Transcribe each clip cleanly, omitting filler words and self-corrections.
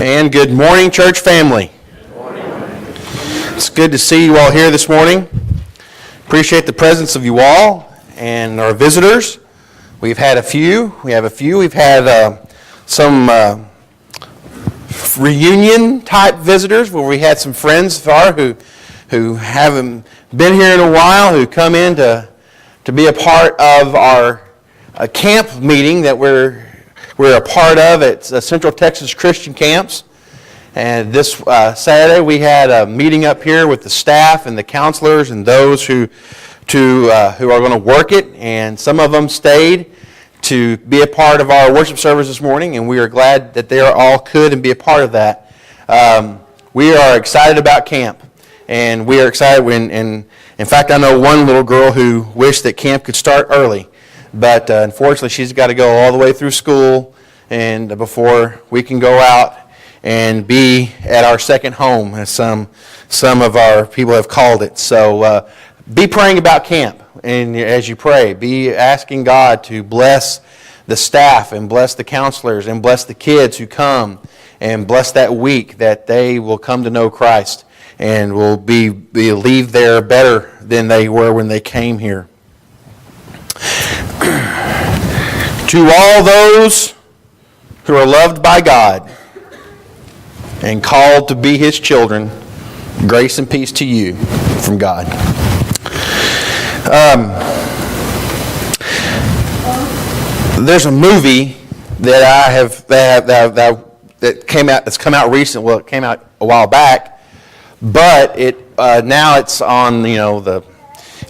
And good morning, church family. Good morning. It's good to see you all here this morning. Appreciate the presence of you all and our visitors. We've had a few. We've had some reunion type visitors where we had some friends who haven't been here in a while, who come in to be a part of our camp meeting that we're a part of at Central Texas Christian Camps. And this Saturday we had a meeting up here with the staff and the counselors and those who are going to work it. And some of them stayed to be a part of our worship service this morning, and we are glad that they all could and be a part of that. We are excited about camp, and we are excited and in fact, I know one little girl who wished that camp could start early. But unfortunately, she's got to go all the way through school and before we can go out and be at our second home, as some of our people have called it. So be praying about camp. And as you pray, be asking God to bless the staff and bless the counselors and bless the kids who come and bless that week that they will come to know Christ and will leave there better than they were when they came here. To all those who are loved by God and called to be His children, grace and peace to you from God. There's a movie that came out. It's come out recently. Well, it came out a while back, but now it's on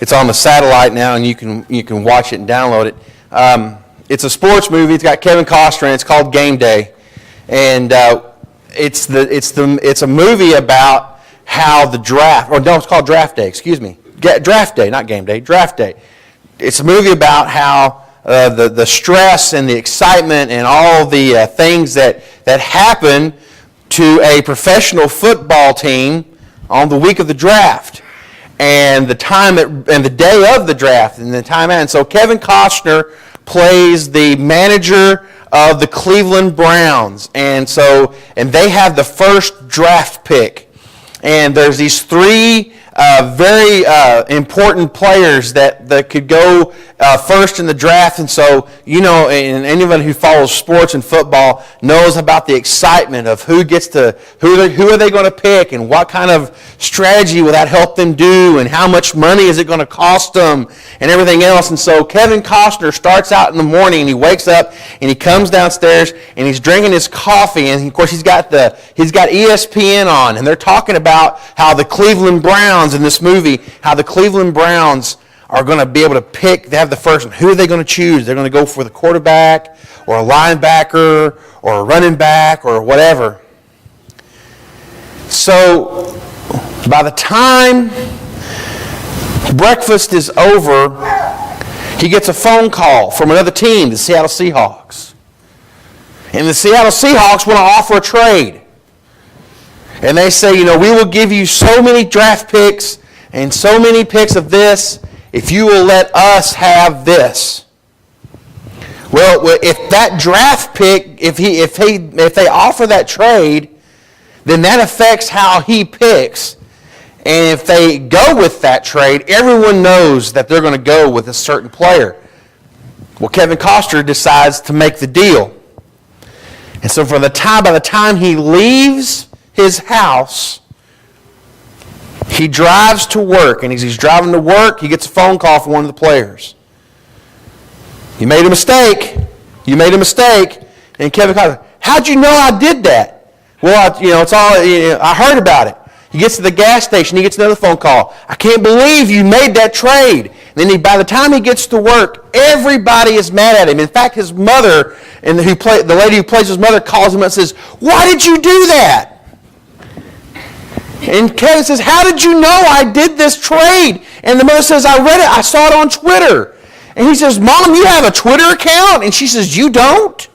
it's on the satellite now, and you can watch it and download it. It's a sports movie. It's got Kevin Costner in it. It's called Game Day, and it's a movie about how the draft. It's called Draft Day. Excuse me, Draft Day, not Game Day. Draft Day. It's a movie about how the stress and the excitement and all the things that happen to a professional football team on the week of the draft, and the time and the day of the draft, and the time. And so Kevin Costner plays the manager of the Cleveland Browns, and they have the first draft pick, and there's these three very important players that could go first in the draft. And so, and anyone who follows sports and football knows about the excitement of who are they going to pick, and what kind of strategy will that help them do, and how much money is it going to cost them, and everything else. And so Kevin Costner starts out in the morning, and he wakes up and he comes downstairs and he's drinking his coffee, and of course he's got ESPN on, and they're talking about how the Cleveland Browns in this movie, how the Cleveland Browns are going to be able to pick. They have the first one. Who are they going to choose? They're going to go for the quarterback or a linebacker or a running back or whatever. So by the time breakfast is over, he gets a phone call from another team, the Seattle Seahawks. And the Seattle Seahawks want to offer a trade. And they say, we will give you so many draft picks and so many picks of this if you will let us have this. Well, if that draft pick, if they offer that trade, then that affects how he picks. And if they go with that trade, everyone knows that they're going to go with a certain player. Well, Kevin Costner decides to make the deal. And so by the time he leaves his house, he drives to work, and as he's driving to work, he gets a phone call from one of the players. You made a mistake. And Kevin Costner, how'd you know I did that? Well, I heard about it. He gets to the gas station, he gets another phone call. I can't believe you made that trade. And then by the time he gets to work, everybody is mad at him. In fact, his mother, the lady who plays his mother, calls him and says, "Why did you do that?" And Kevin says, "How did you know I did this trade?" And the mother says, "I read it. I saw it on Twitter." And he says, "Mom, you have a Twitter account?" And she says, "You don't?"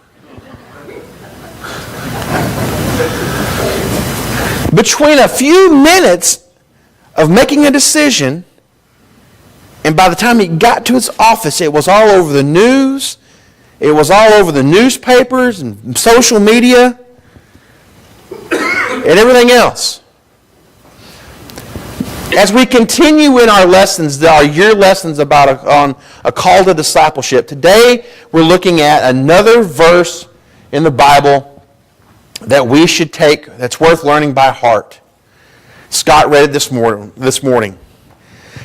Between a few minutes of making a decision, and by the time he got to his office, it was all over the news. It was all over the newspapers and social media. and everything else. As we continue in our lessons, our year lessons on a call to discipleship, today we're looking at another verse in the Bible that we should take, that's worth learning by heart. Scott read it this morning.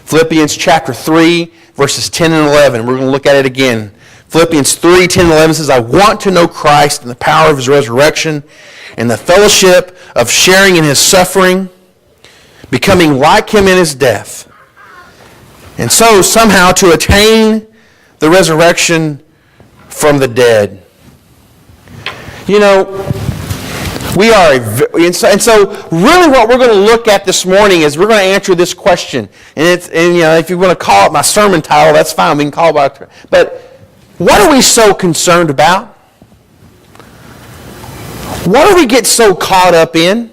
Philippians chapter 3, verses 10 and 11. We're going to look at it again. Philippians 3, 10 and 11 says, I want to know Christ and the power of His resurrection and the fellowship of sharing in His suffering, becoming like Him in His death, and so somehow to attain the resurrection from the dead. You know, we are, and so really what we're going to look at this morning is we're going to answer this question. And if you want to call it my sermon title, that's fine. We can call it but what are we so concerned about? What do we get so caught up in?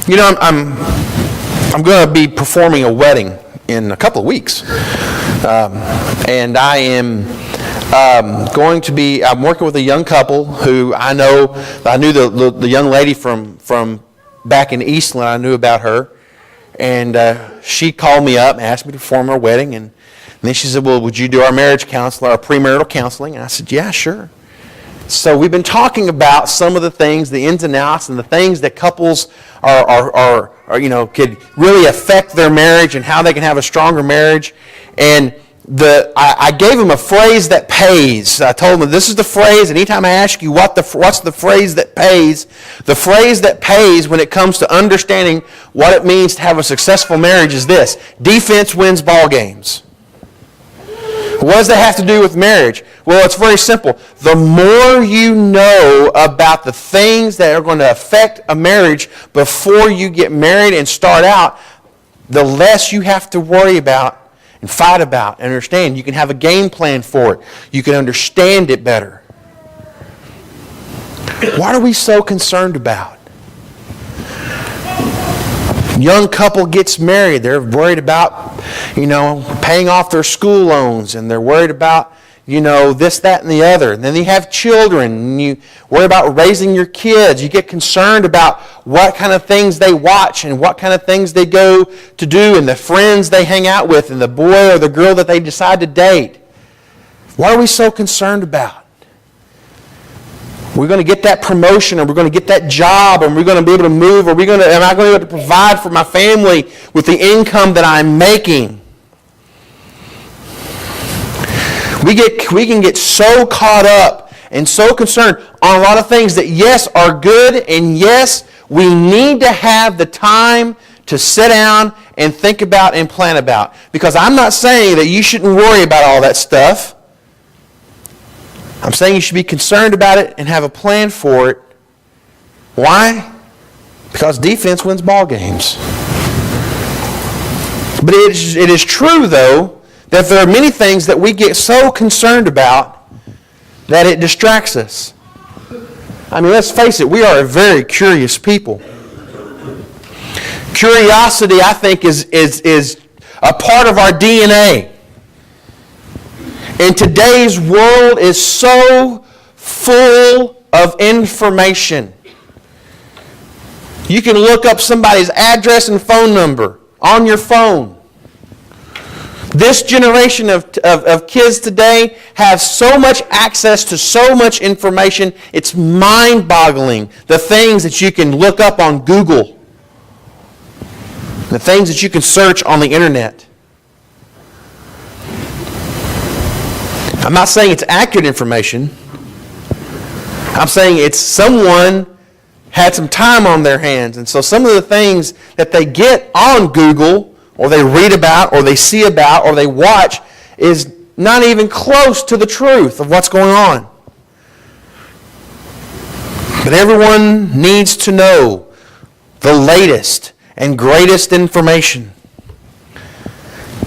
You know, I'm going to be performing a wedding in a couple of weeks. And I am I'm working with a young couple who I knew the young lady from back in Eastland. I knew about her. And she called me up and asked me to perform her wedding. And then she said, well, would you do our marriage counseling, our premarital counseling? And I said, yeah, sure. So we've been talking about some of the things, the ins and outs, and the things that couples are could really affect their marriage and how they can have a stronger marriage. And I gave them a phrase that pays. I told them this is the phrase, and anytime I ask you what's the phrase that pays, the phrase that pays when it comes to understanding what it means to have a successful marriage is this: defense wins ball games. What does that have to do with marriage? Well, it's very simple. The more you know about the things that are going to affect a marriage before you get married and start out, the less you have to worry about and fight about and understand. You can have a game plan for it. You can understand it better. What are we so concerned about? Young couple gets married. They're worried about, paying off their school loans, and they're worried about, this, that, and the other. And then you have children, and you worry about raising your kids. You get concerned about what kind of things they watch and what kind of things they go to do and the friends they hang out with and the boy or the girl that they decide to date. What are we so concerned about? We're going to get that promotion, or we're going to get that job, and we're going to be able to move, or am I going to be able to provide for my family with the income that I'm making? We can get so caught up and so concerned on a lot of things that, yes, are good, and yes, we need to have the time to sit down and think about and plan about. Because I'm not saying that you shouldn't worry about all that stuff. I'm saying you should be concerned about it and have a plan for it. Why? Because defense wins ball games. But it is true, though, that there are many things that we get so concerned about that it distracts us. I mean, let's face it, we are a very curious people. Curiosity, I think, is a part of our DNA. And today's world is so full of information. You can look up somebody's address and phone number on your phone. This generation of kids today have so much access to so much information, it's mind-boggling the things that you can look up on Google, the things that you can search on the internet. I'm not saying it's accurate information. I'm saying it's someone had some time on their hands. And so some of the things that they get on Google, or they read about, or they see about, or they watch, is not even close to the truth of what's going on. But everyone needs to know the latest and greatest information.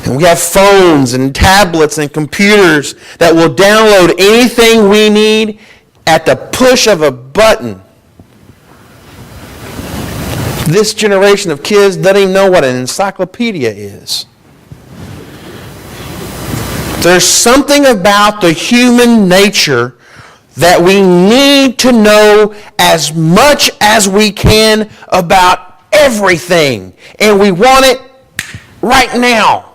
And we have phones and tablets and computers that will download anything we need at the push of a button. This generation of kids doesn't even know what an encyclopedia is. There's something about the human nature that we need to know as much as we can about everything. And we want it right now.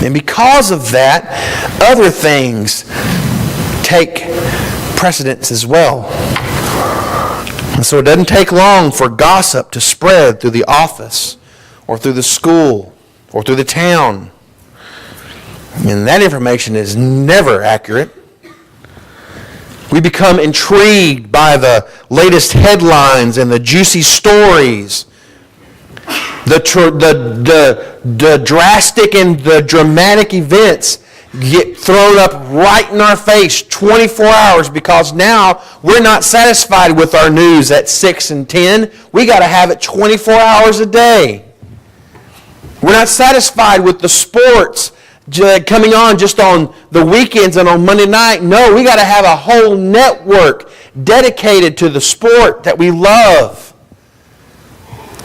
And because of that, other things take precedence as well. And so it doesn't take long for gossip to spread through the office or through the school or through the town. And that information is never accurate. We become intrigued by the latest headlines and the juicy stories, the drastic and the dramatic events get thrown up right in our face 24 hours because now we're not satisfied with our news at 6 and 10. We got to have it 24 hours a day. We're not satisfied with the sports coming on just on the weekends and on Monday night. No, we got to have a whole network dedicated to the sport that we love.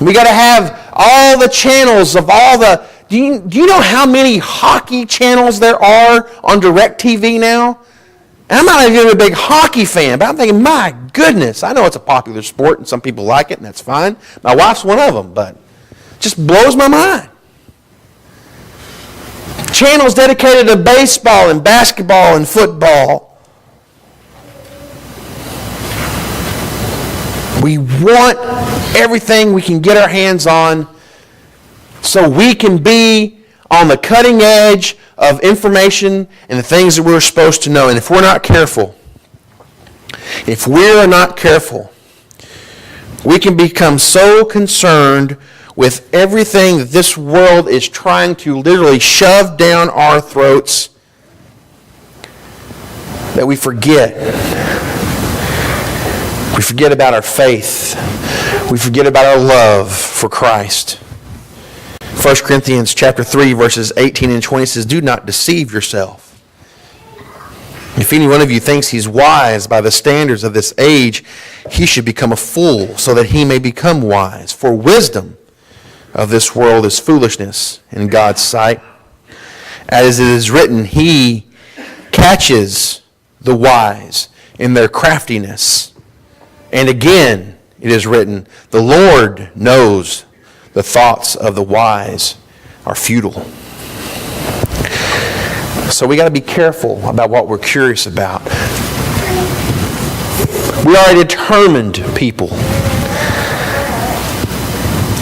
We got to have all the channels of all the... Do you know how many hockey channels there are on DirecTV now? And I'm not even a big hockey fan, but I'm thinking, my goodness, I know it's a popular sport and some people like it, and that's fine. My wife's one of them, but it just blows my mind. Channels dedicated to baseball and basketball and football. We want everything we can get our hands on so we can be on the cutting edge of information and the things that we're supposed to know. And if we're not careful, we can become so concerned with everything that this world is trying to literally shove down our throats that we forget. We forget about our faith. We forget about our love for Christ. 1 Corinthians chapter 3, verses 18 and 20 says, "Do not deceive yourself. If any one of you thinks he's wise by the standards of this age, he should become a fool so that he may become wise. For wisdom of this world is foolishness in God's sight. As it is written, he catches the wise in their craftiness. And again, it is written, the Lord knows the thoughts of the wise are futile." So we got to be careful about what we're curious about. We are a determined people.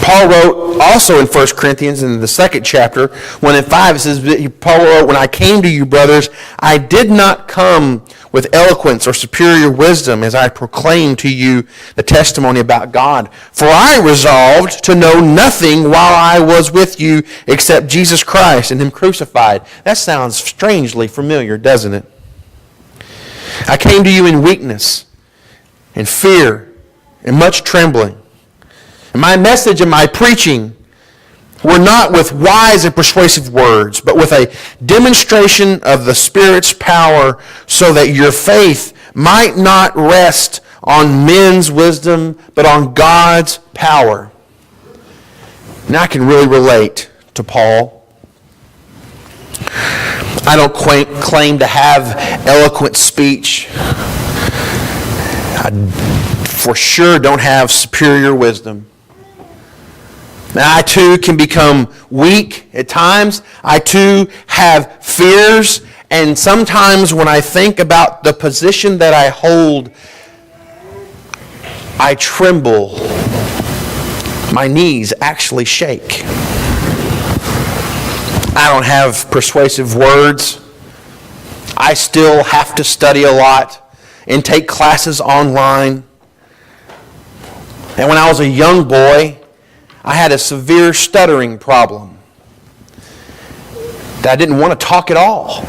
Paul wrote also in 1 Corinthians in the second chapter, 1 and 5, it says, Paul wrote, "When I came to you, brothers, I did not come with eloquence or superior wisdom as I proclaimed to you the testimony about God. For I resolved to know nothing while I was with you except Jesus Christ and Him crucified." That sounds strangely familiar, doesn't it? "I came to you in weakness, in fear, and much trembling. And my message and my preaching were not with wise and persuasive words, but with a demonstration of the Spirit's power, so that your faith might not rest on men's wisdom, but on God's power." Now I can really relate to Paul. I don't claim to have eloquent speech. I for sure don't have superior wisdom. Now, I too can become weak at times. I too have fears. And sometimes when I think about the position that I hold, I tremble. My knees actually shake. I don't have persuasive words. I still have to study a lot and take classes online. And when I was a young boy, I had a severe stuttering problem that I didn't want to talk at all.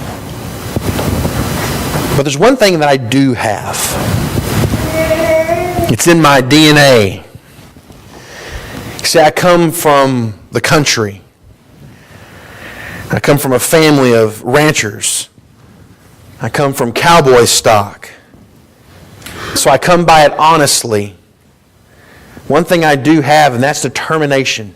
But there's one thing that I do have. It's in my DNA. See, I come from the country. I come from a family of ranchers. I come from cowboy stock. So I come by it honestly. One thing I do have, and that's determination.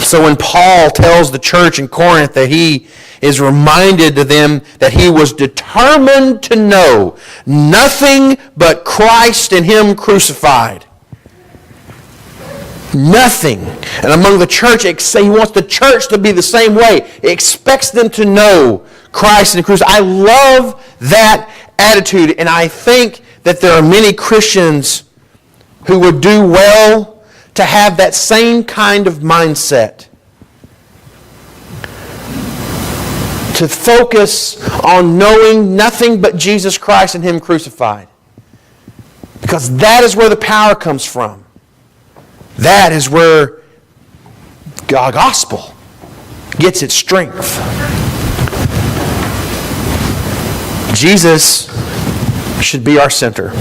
So when Paul tells the church in Corinth that he is reminded to them that he was determined to know nothing but Christ and Him crucified. Nothing. And among the church, he wants the church to be the same way. He expects them to know Christ and crucified. I love that attitude, and I think that there are many Christians who would do well to have that same kind of mindset. To focus on knowing nothing but Jesus Christ and Him crucified. Because that is where the power comes from. That is where the gospel gets its strength. Jesus should be our center.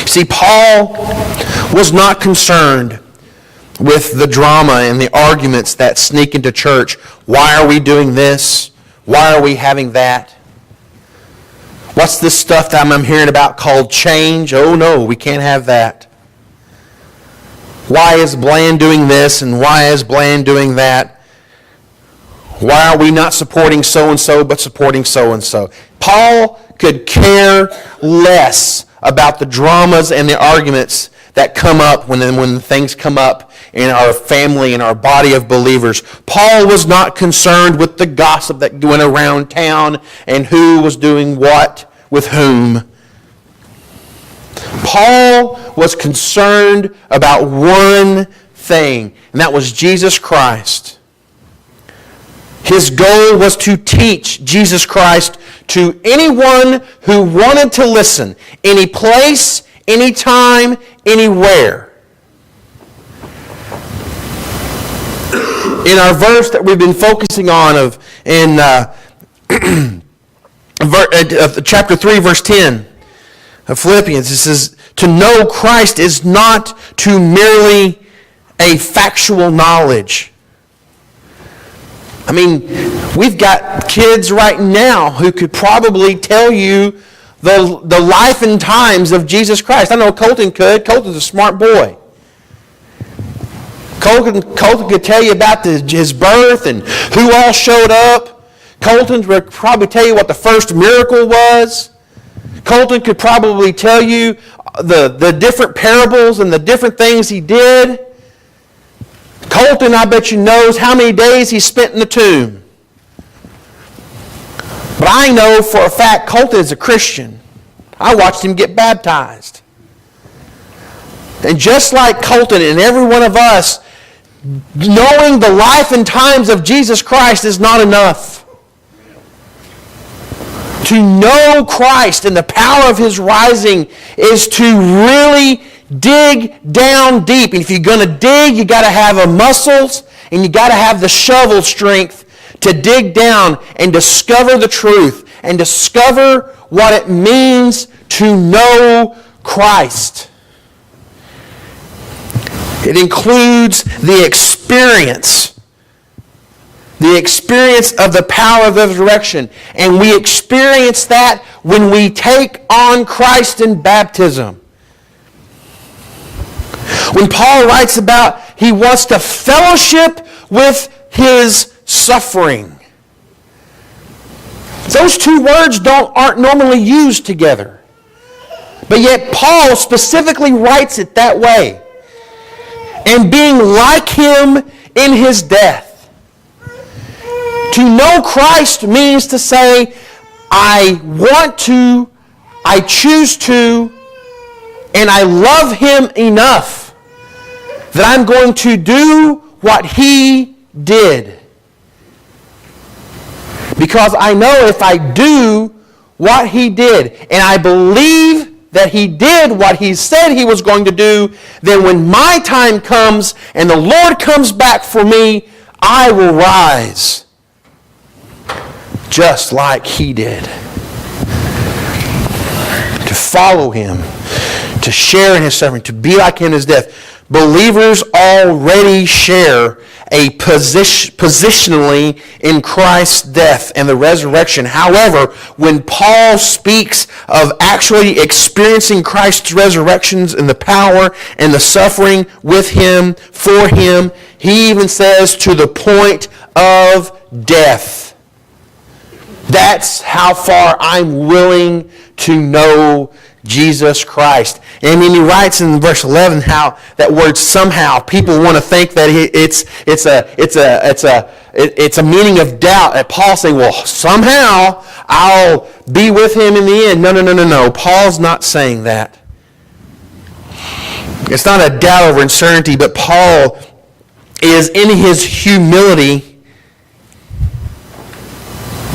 See, Paul was not concerned with the drama and the arguments that sneak into church. Why are we doing this? Why are we having that? What's this stuff that I'm hearing about called change? Oh no, we can't have that. Why is Blan doing this and why is Blan doing that? Why are we not supporting so-and-so but supporting so-and-so? Paul could care less about the dramas and the arguments that come up when things come up in our family, in our body of believers. Paul was not concerned with the gossip that went around town and who was doing what with whom. Paul was concerned about one thing, and that was Jesus Christ. His goal was to teach Jesus Christ to anyone who wanted to listen, any place, any time, anywhere. In our verse that we've been focusing on in chapter 3, verse 10 of Philippians, it says, to know Christ is not to merely a factual knowledge. I mean, we've got kids right now who could probably tell you the life and times of Jesus Christ. I know Colton could. Colton's a smart boy. Colton could tell you about his birth and who all showed up. Colton would probably tell you what the first miracle was. Colton could probably tell you the different parables and the different things he did. Colton, I bet you, knows how many days he spent in the tomb. But I know for a fact Colton is a Christian. I watched him get baptized. And just like Colton and every one of us, knowing the life and times of Jesus Christ is not enough. To know Christ and the power of His rising is to really dig down deep. And if you're going to dig, you got to have the muscles and you got to have the shovel strength to dig down and discover the truth and discover what it means to know Christ. It includes the experience of the power of the resurrection. And we experience that when we take on Christ in baptism. When Paul writes about he wants to fellowship with His suffering. Those two words aren't normally used together. But yet Paul specifically writes it that way. And being like Him in His death. To know Christ means to say, I want to, I choose to, and I love Him enough that I'm going to do what He did. Because I know if I do what He did, and I believe that He did what He said He was going to do, then when my time comes and the Lord comes back for me, I will rise just like He did. To follow Him, to share in his suffering, to be like him in his death. Believers already share positionally in Christ's death and the resurrection. However, when Paul speaks of actually experiencing Christ's resurrections and the power and the suffering with him, for him, he even says to the point of death. That's how far I'm willing to know Jesus Christ. And then he writes in verse 11 how that word somehow, people want to think that it's a meaning of doubt. And Paul's saying, well, somehow I'll be with him in the end. No. Paul's not saying that. It's not a doubt or uncertainty, but Paul is in his humility,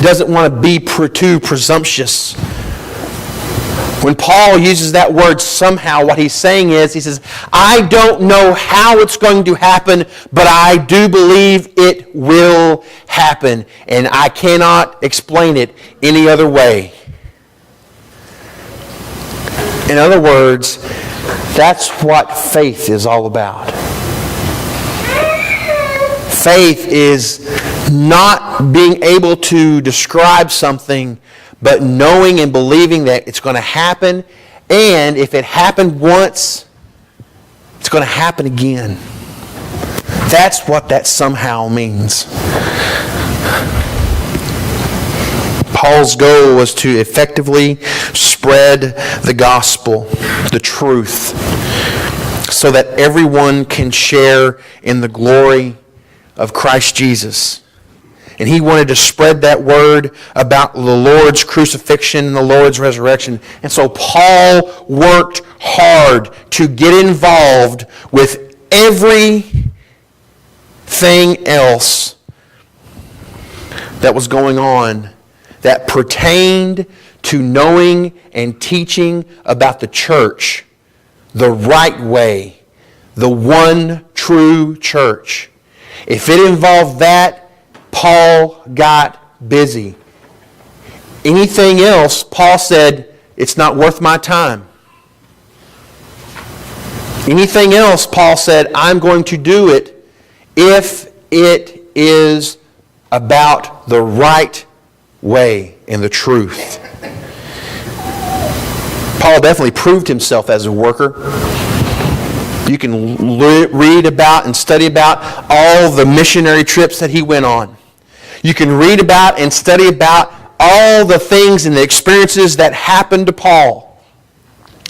doesn't want to be too presumptuous. When Paul uses that word somehow, what he's saying is, he says, I don't know how it's going to happen, but I do believe it will happen. And I cannot explain it any other way. In other words, that's what faith is all about. Faith is not being able to describe something, but knowing and believing that it's going to happen, and if it happened once, it's going to happen again. That's what that somehow means. Paul's goal was to effectively spread the gospel, the truth, so that everyone can share in the glory of Christ Jesus. And he wanted to spread that word about the Lord's crucifixion and the Lord's resurrection. And so Paul worked hard to get involved with everything else that was going on that pertained to knowing and teaching about the church the right way, the one true church. If it involved that, Paul got busy. Anything else, Paul said, it's not worth my time. Anything else, Paul said, I'm going to do it if it is about the right way and the truth. Paul definitely proved himself as a worker. You can read about and study about all the missionary trips that he went on. You can read about and study about all the things and the experiences that happened to Paul.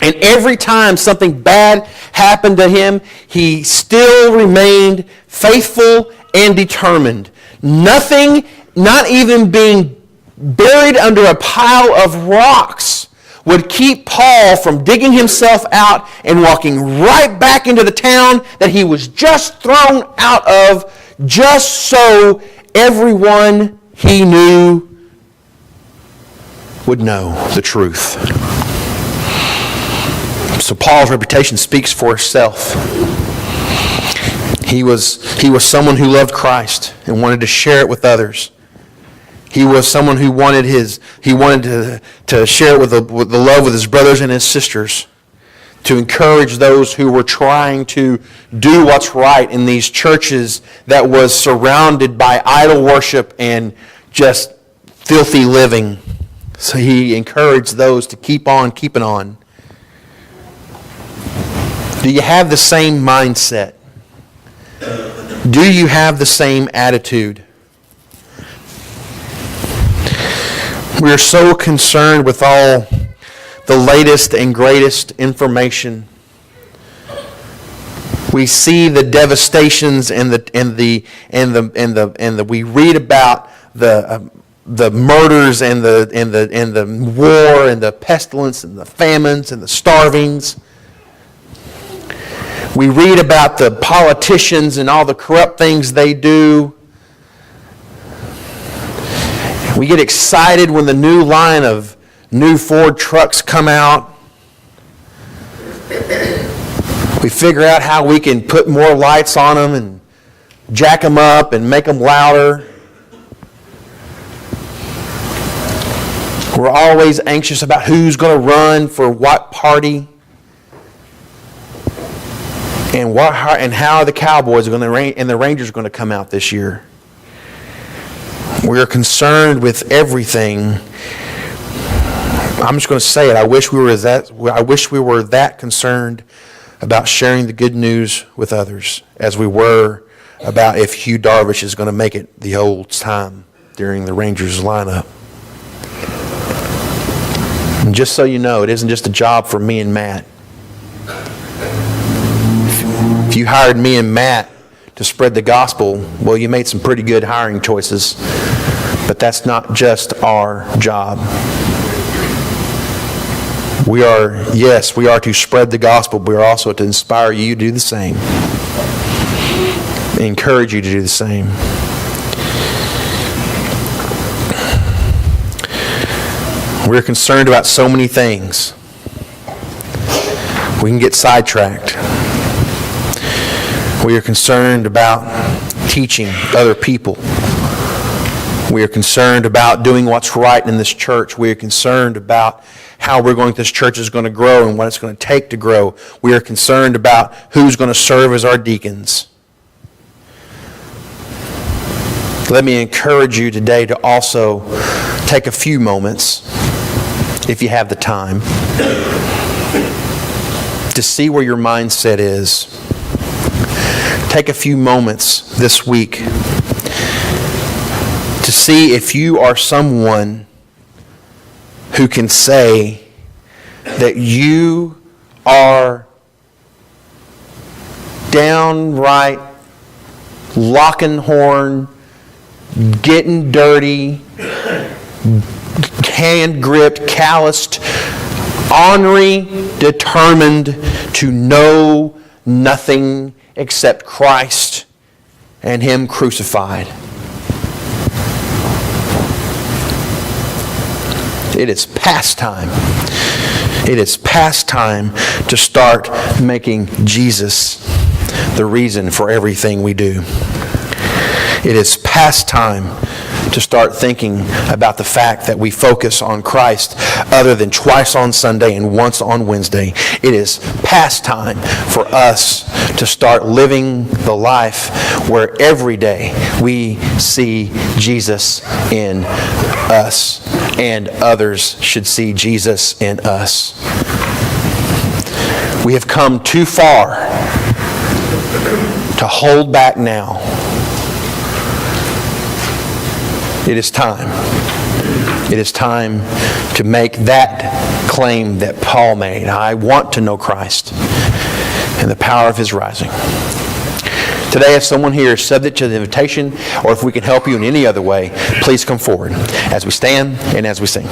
And every time something bad happened to him, he still remained faithful and determined. Nothing, not even being buried under a pile of rocks, would keep Paul from digging himself out and walking right back into the town that he was just thrown out of, just so everyone he knew would know the truth. So Paul's reputation speaks for itself. He was someone who loved Christ and wanted to share it with others. He was someone who wanted to share it with the love with his brothers and his sisters, to encourage those who were trying to do what's right in these churches that was surrounded by idol worship and just filthy living. So he encouraged those to keep on keeping on. Do you have the same mindset? Do you have the same attitude? We are so concerned with all the latest and greatest information. We see the devastations and we read about the murders and the war and the pestilence and the famines and the starvings. We read about the politicians and all the corrupt things they do. We get excited when the new line of new Ford trucks come out. We figure out how we can put more lights on them and jack them up and make them louder. We're always anxious about who's going to run for what party. And how the Cowboys are going to and the Rangers are going to come out this year. We are concerned with everything. I'm just going to say it. I wish we were that concerned about sharing the good news with others as we were about if Hugh Darvish is going to make it the whole time during the Rangers lineup. And just so you know, it isn't just a job for me and Matt. If you hired me and Matt to spread the gospel, well, you made some pretty good hiring choices. But that's not just our job. We are to spread the gospel, but we are also to inspire you to do the same. Encourage you to do the same. We're concerned about so many things. We can get sidetracked. We are concerned about teaching other people. We are concerned about doing what's right in this church. We are concerned about how this church is going to grow and what it's going to take to grow. We are concerned about who's going to serve as our deacons. Let me encourage you today to also take a few moments, if you have the time, to see where your mindset is. Take a few moments this week to see if you are someone who can say that you are downright locking horn, getting dirty, hand-gripped, calloused, ornery, determined to know nothing except Christ and Him crucified. It is past time. It is past time to start making Jesus the reason for everything we do. It is past time to start thinking about the fact that we focus on Christ other than twice on Sunday and once on Wednesday. It is past time for us to start living the life where every day we see Jesus in us and others should see Jesus in us. We have come too far to hold back now. It is time. It is time to make that claim that Paul made. I want to know Christ and the power of His rising. Today, if someone here is subject to the invitation, or if we can help you in any other way, please come forward as we stand and as we sing.